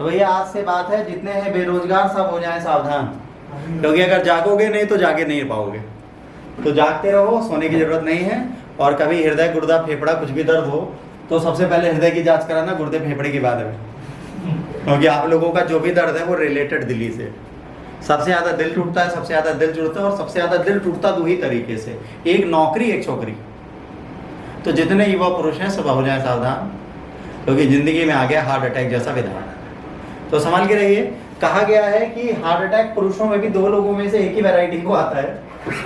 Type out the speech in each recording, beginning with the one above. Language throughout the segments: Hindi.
तो भैया आज से बात है, जितने हैं बेरोजगार सब हो जाएं सावधान, क्योंकि अगर जागोगे नहीं तो जागे नहीं पाओगे। तो जागते रहो, सोने की जरूरत नहीं है। और कभी हृदय, गुर्दा, फेफड़ा कुछ भी दर्द हो तो सबसे पहले हृदय की जांच कराना, गुर्दे फेफड़े के बाद में, क्योंकि आप लोगों का जो भी दर्द है वो रिलेटेड दिल्ली से। सबसे ज़्यादा दिल टूटता है, सबसे ज़्यादा दिल जुड़ता है, और सबसे ज़्यादा दिल टूटता दो ही तरीके से, एक नौकरी, एक छोकरी। तो जितने युवा पुरुष हैं सब हो जाएं सावधान, क्योंकि जिंदगी में आ गया हार्ट अटैक जैसा विधान। तो संभाल के रहिए। कहा गया है कि हार्ट अटैक पुरुषों में भी 2 लोगों में से एक ही वैरायटी को आता है।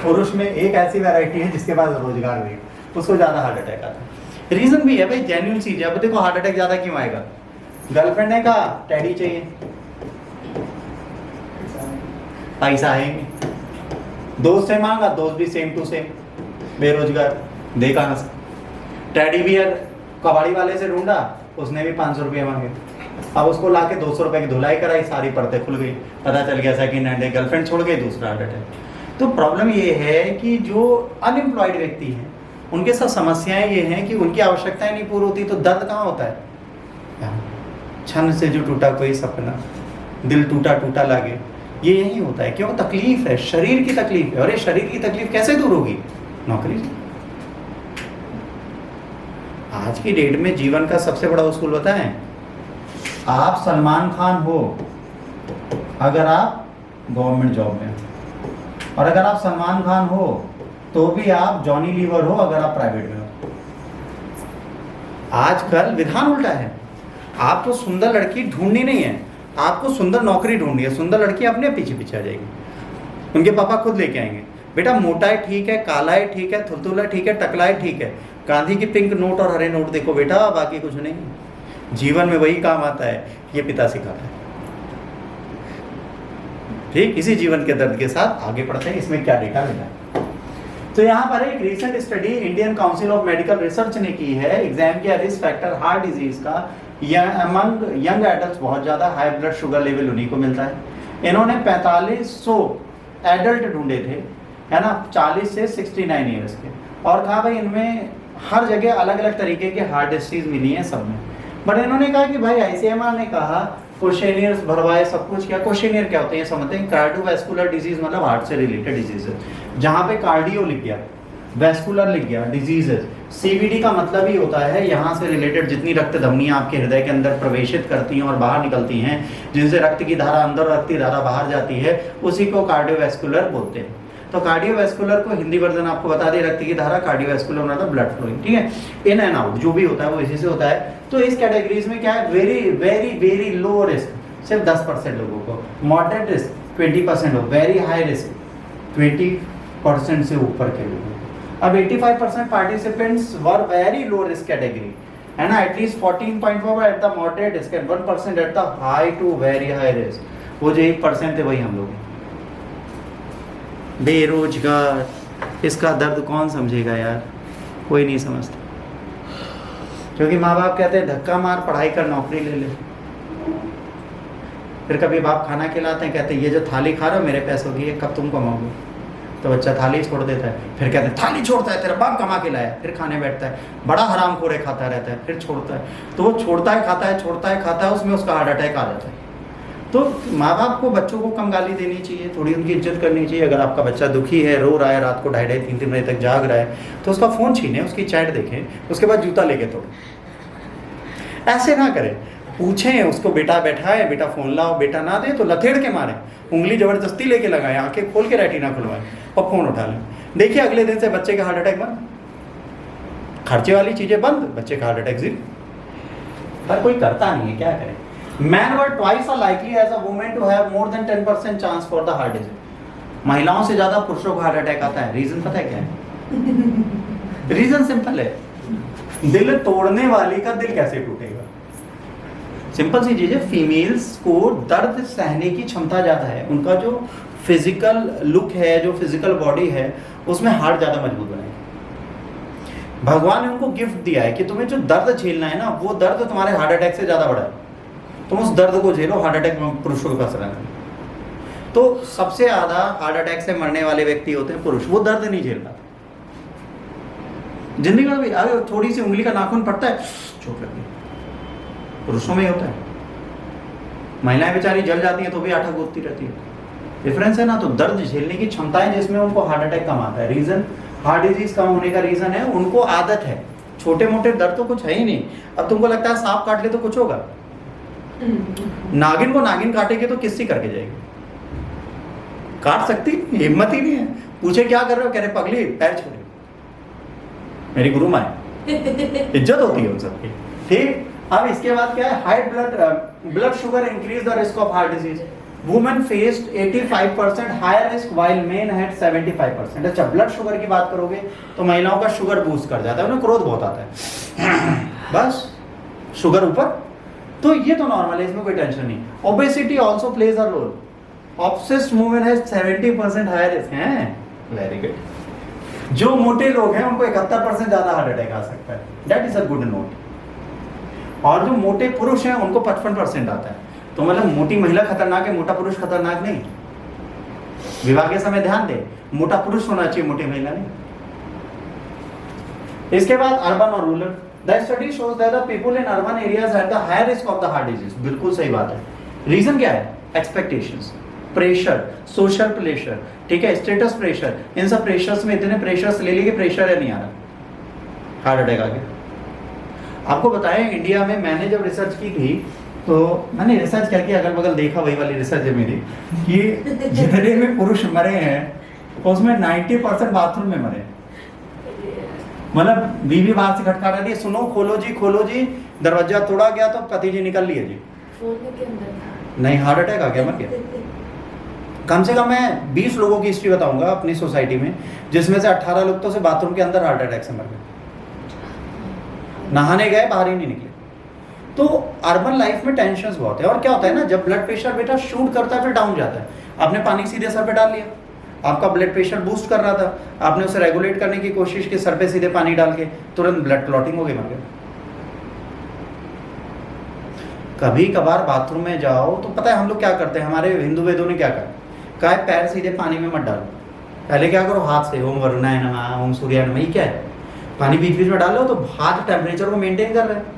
पुरुष में एक ऐसी वैरायटी है जिसके पास रोजगार नहीं, उसको ज्यादा हार्ट अटैक आता है। रीजन भी है भाई, जेन्युइन चीज है। अब देखो हार्ट अटैक ज्यादा क्यों आएगा? गर्लफ्रेंड ने कहा टैडी चाहिए, पैसा है, दोस्त से मांगा, दोस्त भी सेम टू सेम बेरोजगार, देखा ना। टैडी बियर कबाड़ी वाले से ढूंढा, उसने भी 500 रुपये मांगे। अब उसको लाके 200 रुपए की धुलाई कराई, सारी परतें खुल गई, पता चल गया सेकंड हैंड, गर्लफ्रेंड छोड़ गई, दूसरा हार्ट अटैक। तो प्रॉब्लम ये है कि जो अनएम्प्लॉयड व्यक्ति हैं उनके साथ समस्याएं ये हैं कि उनकी आवश्यकताएं नहीं पूरी होती, तो दर्द कहाँ होता है? छन से जो टूटा कोई सपना, दिल टूटा टूटा लागे, ये यही होता है। क्यों? तकलीफ है, शरीर की तकलीफ है। और ये शरीर की तकलीफ कैसे दूर होगी? नौकरी से। आज की डेट में जीवन का सबसे बड़ा उसूल बताएं, आप सलमान खान हो अगर आप गवर्नमेंट जॉब में हो, और अगर आप सलमान खान हो तो भी आप जॉनी लीवर हो अगर आप प्राइवेट में हो। आजकल विधान उल्टा है। आपको सुंदर लड़की ढूंढनी नहीं है, आपको सुंदर नौकरी ढूंढनी है। सुंदर लड़की अपने पीछे पीछे आ जाएगी, उनके पापा खुद लेके आएंगे। बेटा मोटा है ठीक है, काला है ठीक है, थुलथुला ठीक है, टकला है ठीक है, गांधी की पिंक नोट और हरे नोट देखो बेटा, बाकी कुछ नहीं। जीवन में वही काम आता है, ये पिता सिखाता है। ठीक इसी जीवन के दर्द के साथ आगे बढ़ते हैं। इसमें क्या डेटा मिला? तो यहाँ पर एक recent study Indian council of medical research ने की है। एग्जाम किया रिस्क फैक्टर हार्ट डिजीज का अमंग यंग एडल्ट, बहुत ज्यादा हाई ब्लड शुगर लेवल उन्हीं को मिलता है। इन्होंने 4500 एडल्ट ढूंढे थे, है ना, 40 से 69 ईयर्स के, और कहा भाई इनमें हर जगह अलग अलग तरीके के हार्ट डिसीज मिली है सब में। बट इन्होंने कहा कि भाई आईसीएमआर ने कहा क्वेश्चनियर्स भरवाए, सब कुछ किया। क्वेश्चनियर क्या होते हैं समझते हैं? कार्डियोवैस्कुलर डिजीज मतलब हार्ट से रिलेटेड डिजीज है, जहाँ पे कार्डियो लिख गया, वैस्कुलर लिख गया, डिजीजेस। सीवीडी का मतलब ही होता है यहाँ से रिलेटेड जितनी रक्त धमनियाँ आपके हृदय के अंदर प्रवेशित करती हैं और बाहर निकलती हैं, जिनसे रक्त की धारा अंदर, रक्त की धारा बाहर जाती है, उसी को कार्डियोवैस्कुलर बोलते हैं। तो कार्डियोवैस्कुलर को हिंदी वर्जन आपको बता दें, रक्त की धारा, कार्डियोवैस्कुलर मतलब ब्लड फ्लोइंग, ठीक है, इन एंड आउट जो भी होता है वो इसी से होता है। तो इस कैटेगरीज में क्या है? Very very very low risk सिर्फ 10% लोगों को, मॉडरेट रिस्क 20% हो, वेरी हाई रिस्क 20% से ऊपर के लोगों को। अब 85% participants were very low risk category, है ना, at least 14.4 at the moderate risk and 1% at the high to very high risk. वो जो 1% थे वही हम लोग। बेरोजगार, इसका दर्द कौन समझेगा यार? कोई नहीं समझता, क्योंकि माँ बाप कहते हैं धक्का मार, पढ़ाई कर, नौकरी ले ले। फिर कभी बाप खाना खिलाते हैं, कहते हैं ये जो थाली खा रहे हो मेरे पैसों की, ये कब तुम कमाओगे? तो बच्चा थाली छोड़ देता है, फिर कहते हैं थाली छोड़ता है, तेरा बाप कमा के लाया, फिर खाने बैठता है, बड़ा हरामखोरे खाता रहता है, फिर छोड़ता है। तो वो छोड़ता है खाता है, छोड़ता है खाता है, उसमें उसका हार्ट अटैक आ जाता है। तो माँ बाप को बच्चों को कम गाली देनी चाहिए, थोड़ी उनकी इज्जत करनी चाहिए। अगर आपका बच्चा दुखी है, रो रहा है, रात को 2:30 3 बजे तक जाग रहा है, तो उसका फ़ोन छीने, उसकी चैट देखें, उसके बाद जूता लेके तोड़ें। ऐसे ना करें, पूछें उसको, बेटा बैठा है, बेटा फ़ोन लाओ, बेटा ना दे तो लथेड़ के मारें, उंगली ज़बरदस्ती लेके लगाएं, आंखें खोल के रेटिना खुलवाएं और फ़ोन उठा लें। देखिए अगले दिन से बच्चे का हार्ट अटैक बंद, खर्चे वाली चीज़ें बंद, बच्चे का हार्ट अटैक जीरो। पर कोई करता नहीं है, क्या करें? Men were twice as likely as a woman to have more than 10% chance for the heart disease। महिलाओं से ज्यादा पुरुषों को हार्ट अटैक आता है। रीजन पता है क्या है? रीजन सिंपल है, दिल तोड़ने वाली का दिल कैसे टूटेगा? सिंपल सी चीज है, फीमेल्स को दर्द सहने की क्षमता ज्यादा है, उनका जो फिजिकल लुक है, जो फिजिकल बॉडी है, उसमें हार्ट ज्यादा मजबूत बनेगा। भगवान ने उनको गिफ्ट दिया है कि तुम्हें जो दर्द झेलना है ना, वो दर्द तुम्हारे हार्ट अटैक से ज्यादा बड़ा है। तुम उस दर्द को झेलो, हार्ट अटैक पुरुषों के पास रहना। तो सबसे ज्यादा हार्ट अटैक से मरने वाले व्यक्ति होते हैं पुरुष, वो दर्द नहीं झेल पाते। जिंदगी में भी अगर थोड़ी सी उंगली का नाखून पड़ता है, चोट लगती है, पुरुषों में ही होता है। महिलाएं बेचारी जल जाती हैं तो भी आटा गूंथती रहती है। डिफरेंस है ना। तो दर्द झेलने की क्षमताएं जिसमें उनको हार्ट अटैक कम आता है। रीजन हार्ट डिजीज कम होने का रीजन है उनको आदत है। छोटे मोटे दर्द तो कुछ है ही नहीं। अब तुमको लगता है सांप काट ले तो कुछ होगा? नागिन को नागिन काटेगी तो किससी करके जाएगी? काट सकती? हिम्मत ही नहीं है। पूछे क्या कर रहे हो, कह रहे पगली पैर छोड़े, मेरी गुरु माँ इज्जत होती है उन सबकी। ठीक। अब इसके बाद क्या है, high blood sugar increase the risk of heart disease. Women faced 85% higher risk while men had 75%। अच्छा, ब्लड शुगर की बात करोगे तो महिलाओं का शुगर बूस्ट कर जाता है, उन्हें क्रोध बहुत आता है बस शुगर ऊपर। तो ये तो नॉर्मल है, इसमें कोई टेंशन नहीं। Obesity also plays a role. Obsessed women has 70% higher risk है। Very good. जो मोटे लोग हैं उनको 71% ज्यादा हार्ट अटैक आ सकता है। That is a good note. और जो मोटे पुरुष हैं उनको 55% आता है। तो मतलब मोटी महिला खतरनाक है, मोटा पुरुष खतरनाक नहीं। विवाह के समय ध्यान दे, मोटा पुरुष होना चाहिए, मोटी महिला नहीं। इसके बाद अर्बन और rural. The study shows that the people in urban areas have the higher risk of the heart disease. बिल्कुल सही बात है। रीजन क्या है? एक्सपेक्टेशंस, प्रेशर, सोशल प्रेशर, ठीक है, स्टेटस प्रेशर। इन सब प्रेशर्स में इतने प्रेशर्स ले लिए, प्रेशर है नहीं आ रहा, हार्ट अटैक आ गया। आपको बताएं इंडिया में मैंने जब रिसर्च की थी तो मैंने रिसर्च करके अगल बगल देखा, वही वाली रिसर्च है मेरी, कि जितने भी पुरुष मरे हैं उसमें 90% बाथरूम में मरे। मतलब बीवी बाहर से खटखा रही है, सुनो खोलो जी, दरवाजा तोड़ा गया तो पति जी निकल लिए जी, नहीं हार्ट अटैक आ गया, मर गया। कम से कम मैं 20 लोगों की हिस्ट्री बताऊंगा अपनी सोसाइटी में, जिसमें से 18 लोग तो से बाथरूम के अंदर हार्ट अटैक से मर गए, नहाने गए बाहर ही नहीं निकले। तो अर्बन लाइफ में टेंशन बहुत है। और क्या होता है ना, जब ब्लड प्रेशर बेटा शूट करता है फिर डाउन जाता है। आपने पानी सीधे सर पे डाल लिया, आपका ब्लड प्रेशर बूस्ट कर रहा था, आपने उसे रेगुलेट करने की कोशिश की, सर पे सीधे पानी डाल के, तुरंत ब्लड क्लॉटिंग हो गई, मर गए। कभी कभार बाथरूम में जाओ तो पता है हम लोग क्या करते हैं, हमारे हिंदू वेदों ने क्या कहा है, पैर सीधे पानी में मत डालो, पहले क्या करो हाथ से ओम वरुणाय नमः, ओम सूर्याय नमः, ये क्या है, पानी बीच बीच में डालो तो हाथ टेम्परेचर को मेंटेन कर रहे हैं।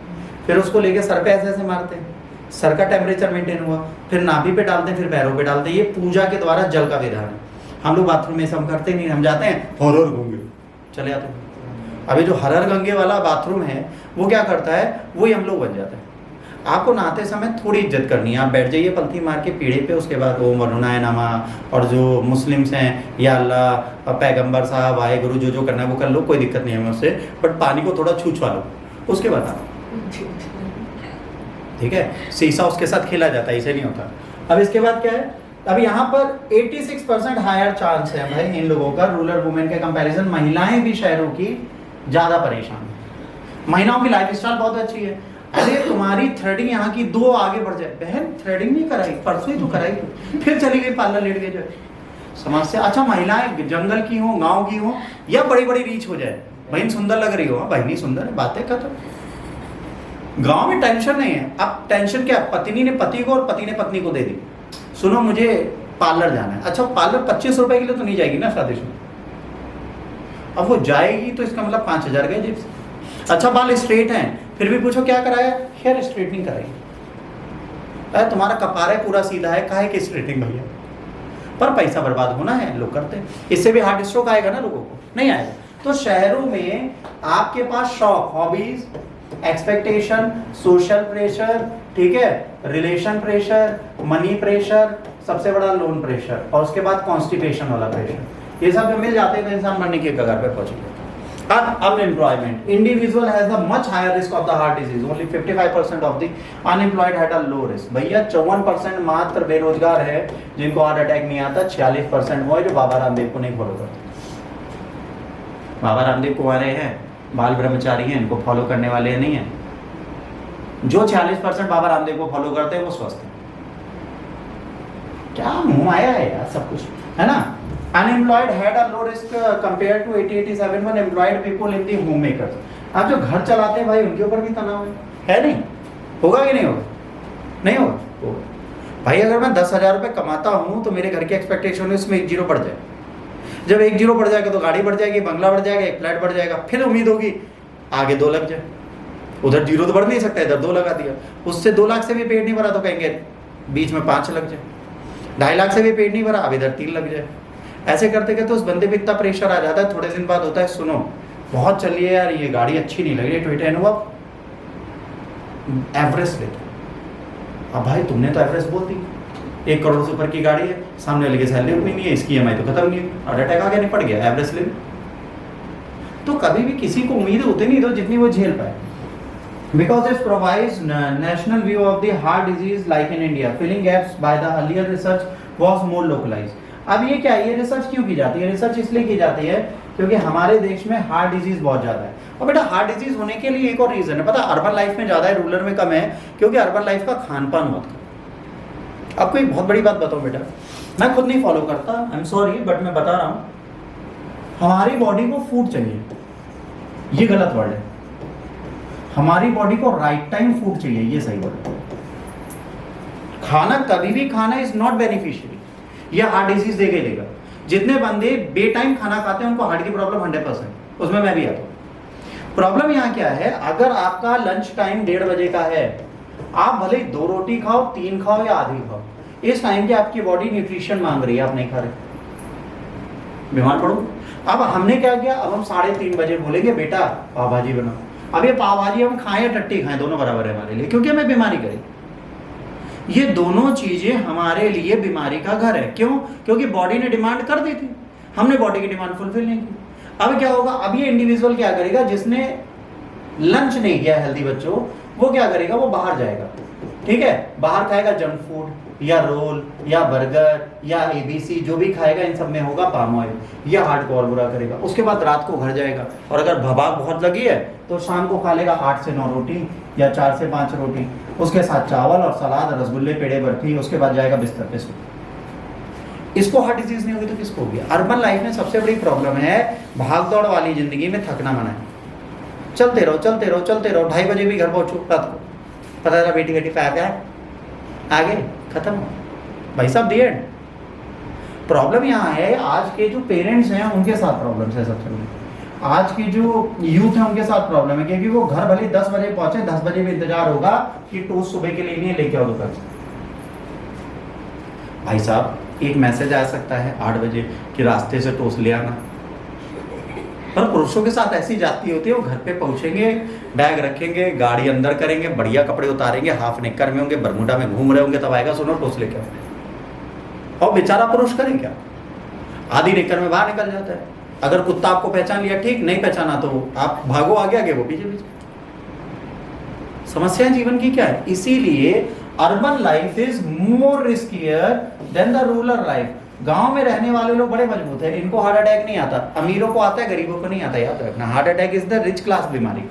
फिर उसको लेके सर पे ऐसे ऐसे मारते हैं, सर का टेम्परेचर मेंटेन हुआ, फिर नाभि पे डालते हैं, फिर पैरों पे डालते हैं। ये पूजा के द्वारा जल का विधान है। हम लोग बाथरूम में सब करते नहीं, हम जाते हैं हरर गंगे चले जाते हैं। अभी जो हरर गंगे वाला बाथरूम है वो क्या करता है, वही हम लोग बन जाते हैं। आपको नहाते समय थोड़ी इज्जत करनी है, आप बैठ जाइए पलथी मार के पीढ़े पे, उसके बाद ओम वरुणाय नमः, और जो मुस्लिम्स हैं या अल्लाह पैगंबर साहब वाहेगुरु जो जो करना है वो कर लो, कोई दिक्कत नहीं है उससे, बट पानी को थोड़ा छूछवा लो, उसके बाद आओ, ठीक है। शीशा उसके साथ खेला जाता है, इसे नहीं होता। अब इसके बाद क्या है, अब यहाँ पर 86% हायर चांस है भाई इन लोगों का रूरल वुमेन के कंपैरिजन। महिलाएं भी शहरों की ज़्यादा परेशान है। महिलाओं की लाइफ स्टाइल बहुत अच्छी है। अरे तुम्हारी थ्रेडिंग यहाँ की 2 आगे बढ़ जाए, बहन थ्रेडिंग नहीं कराई, परसों ही तो कराई, फिर चली गई पार्लर लेट गई, जो समस्या। अच्छा महिलाएं जंगल की हो, गाँव की हो, या बड़ी बड़ी रीच हो जाए, बहन सुंदर लग रही हो, बहनी सुंदर है, बातें खत्म। गांव में टेंशन नहीं है। अब टेंशन क्या, पत्नी ने पति को और पति ने पत्नी को दे दी, सुनो मुझे पार्लर जाना है। अच्छा पार्लर 25 रुपए के लिए तो नहीं जाएगी ना शादीशुदा, अब वो जाएगी तो इसका मतलब 5000 गए जेब से। अच्छा बाल स्ट्रेट हैं, फिर भी पूछो क्या कराया, हेयर स्ट्रेटनिंग कराई। अरे तुम्हारा कपार है पूरा सीधा है, काहे की स्ट्रेटनिंग भैया, पर पैसा बर्बाद होना है, लोग करते हैं। इससे भी हार्ट स्ट्रोक आएगा ना, लोगों को नहीं आएगा। तो शहरों में आपके पास शौक, हॉबीज, एक्सपेक्टेशन, सोशल प्रेशर, ठीक है, रिलेशन प्रेशर, मनी प्रेशर, सबसे बड़ा लोन प्रेशर, और उसके बाद कॉन्स्टिपेशन वाला प्रेशर, ये सब जब मिल जाते हैं तो इंसान मरने के कगार पे पहुंच गया। Unemployment. Individual has a much higher risk of the heart disease. Only 55% of the unemployed had a low risk. भैया 54% मात्र बेरोजगार है जिनको हार्ट अटैक नहीं आता, 46% वो है जो बाबा रामदेव को नहीं फॉलो करते। बाबा रामदेव कुंवारे हैं, बाल ब्रह्मचारी हैं, इनको फॉलो करने वाले नहीं है। जो 46% बाबा रामदेव को फॉलो करते हैं वो स्वस्थ है। क्या मुंह आया है यार सब कुछ, है ना। Unemployed had a low risk compared to 80-87 when employed people in the homemakers. आप जो घर चलाते हैं भाई उनके ऊपर भी तनाव है नहीं, होगा कि नहीं होगा, नहीं होगा भाई। अगर मैं 10,000 रुपये कमाता हूँ तो मेरे घर की एक्सपेक्टेशन है इसमें 1 जीरो बढ़ जाए। जब 1 जीरो बढ़ जाएगा तो गाड़ी बढ़ जाएगी, बंगला बढ़ जाएगा, एक फ्लैट बढ़ जाएगा, फिर उम्मीद होगी आगे 2 लग जाए। उधर जीरो तो बढ़ नहीं सकता, इधर 2 लगा दिया, उससे 2 लाख से भी पेट नहीं भरा तो कहेंगे बीच में 5 लग जाए, 2.5 लाख से भी पेट नहीं भरा, अब इधर 3 लग जाए। ऐसे करते करते उस बंदे पे इतना प्रेशर आ जाता है, थोड़े दिन बाद होता है सुनो बहुत चलिए यार ये गाड़ी अच्छी नहीं लग रही, टोयोटा इनोवा एवरेस्ट लेते। अब भाई तुमने तो एवरेस्ट बोल दी, 1 करोड़ से ऊपर की गाड़ी है, सामने वाले की सैलरी उतनी नहीं है, इसकी EMI तो खत्म नहीं है, हार्ट अटैक आ गया, निपट गया, एवरेस्ट ले। तो कभी भी किसी को उम्मीद उतनी नहीं दो जितनी वो झेल पाए। Because this provides national view of the heart disease like in India, filling gaps by the earlier research was more localized. अब ये क्या है, ये रिसर्च क्यों की जाती है? रिसर्च इसलिए की जाती है क्योंकि हमारे देश में हार्ट डिजीज बहुत ज़्यादा है। और बेटा हार्ट डिजीज होने के लिए एक और रीज़न है, पता अर्बन लाइफ में ज़्यादा है, रूरल में कम है, क्योंकि अर्बन लाइफ का खान पान बहुत कम। आपको एक बहुत बड़ी बात बताऊँ बेटा, मैं खुद नहीं फॉलो करता, आई एम सॉरी बट मैं बता रहा हूँ, हमारी बॉडी को फूड चाहिए, ये गलत वर्ड है, हमारी बॉडी को राइट टाइम फूड चाहिए, ये सही वर्ड है। खाना कभी भी खाना इज नॉट बेनिफिशियल, ये हार्ट डिजीज देगा ही देगा। जितने बंदे बे टाइम खाना खाते हैं उनको हार्ट की प्रॉब्लम 100%, उसमें मैं भी आता हूं। प्रॉब्लम यहाँ क्या है, अगर आपका लंच टाइम 1:30 बजे का है, आप भले 2 रोटी खाओ, 3 खाओ या आधी खाओ, इस टाइम की आपकी बॉडी न्यूट्रिशन मांग रही है, आप नहीं खा रहे, बीमार पड़ो। अब हमने क्या किया, अब हम 3:30 बजे बोलेंगे बेटा पाव भाजी बनाओ। अब ये पाव भाजी हम खाएं या टट्टी खाएं, दोनों बराबर है हमारे लिए, क्योंकि हमें बीमारी करेगी। ये दोनों चीजें हमारे लिए बीमारी का घर है। क्यों? क्योंकि बॉडी ने डिमांड कर दी थी, हमने बॉडी की डिमांड फुलफिल नहीं की। अब क्या होगा, अब ये इंडिविजुअल क्या करेगा, जिसने लंच नहीं किया हेल्दी बच्चों, वो क्या करेगा, वो बाहर जाएगा, ठीक है, बाहर खाएगा जंक फूड या रोल या बर्गर या ABC, जो भी खाएगा इन सब में होगा पाम ऑयल, या हार्ट को और बुरा करेगा। उसके बाद रात को घर जाएगा और अगर भबाक बहुत लगी है तो शाम को खा लेगा 8 से 9 रोटी या 4 से 5 रोटी, उसके साथ चावल और सलाद, रसगुल्ले, पेड़े, बर्फी, उसके बाद जाएगा बिस्तर पे सो। इसको हार्ट डिजीज नहीं होगी तो किसको होगी? अर्बन लाइफ में सबसे बड़ी प्रॉब्लम है, भाग दौड़ वाली जिंदगी में थकना मना है, चलते रहो चलते रहो चलते रहो, 2:30 बजे भी घर पहुंचो रात को, पता चला बेटी बेटी पे आगे खत्म, भाई साहब दी एंड। प्रॉब्लम यहाँ है, आज के जो पेरेंट्स हैं उनके साथ प्रॉब्लम है सबसे बड़ी, आज की जो यूथ है उनके साथ प्रॉब्लम है, क्योंकि वो घर भले 10 बजे पहुंचे, 10 बजे भी इंतजार होगा कि टोस्ट सुबह के लिए नहीं लेके आओ दोपहर से। भाई साहब एक मैसेज आ सकता है 8 बजे कि रास्ते से टोस्ट ले आना, पर पुरुषों के साथ ऐसी जाती होती है, वो घर पे पहुंचेंगे, बैग रखेंगे, गाड़ी अंदर करेंगे, बढ़िया कपड़े उतारेंगे, हाफ नेकर में होंगे, बरमूडा में घूम रहे होंगे, तब आएगा सुनो टोस्ट लेके आओ। और बेचारा पुरुष करे क्या, आधी नेकर में बाहर निकल जाता है। अगर कुत्ता आपको पहचान लिया ठीक, नहीं पहचाना तो आप भागो आगे आगे, वो पीछे पीछे। समस्या जीवन की क्या है? इसीलिए urban life is more riskier than the rural life. गांव में रहने वाले लोग बड़े मजबूत हैं, इनको हार्ट अटैक नहीं आता, अमीरों को आता है, गरीबों को नहीं आता, याद रखना। Heart attack is the rich class बीमारी।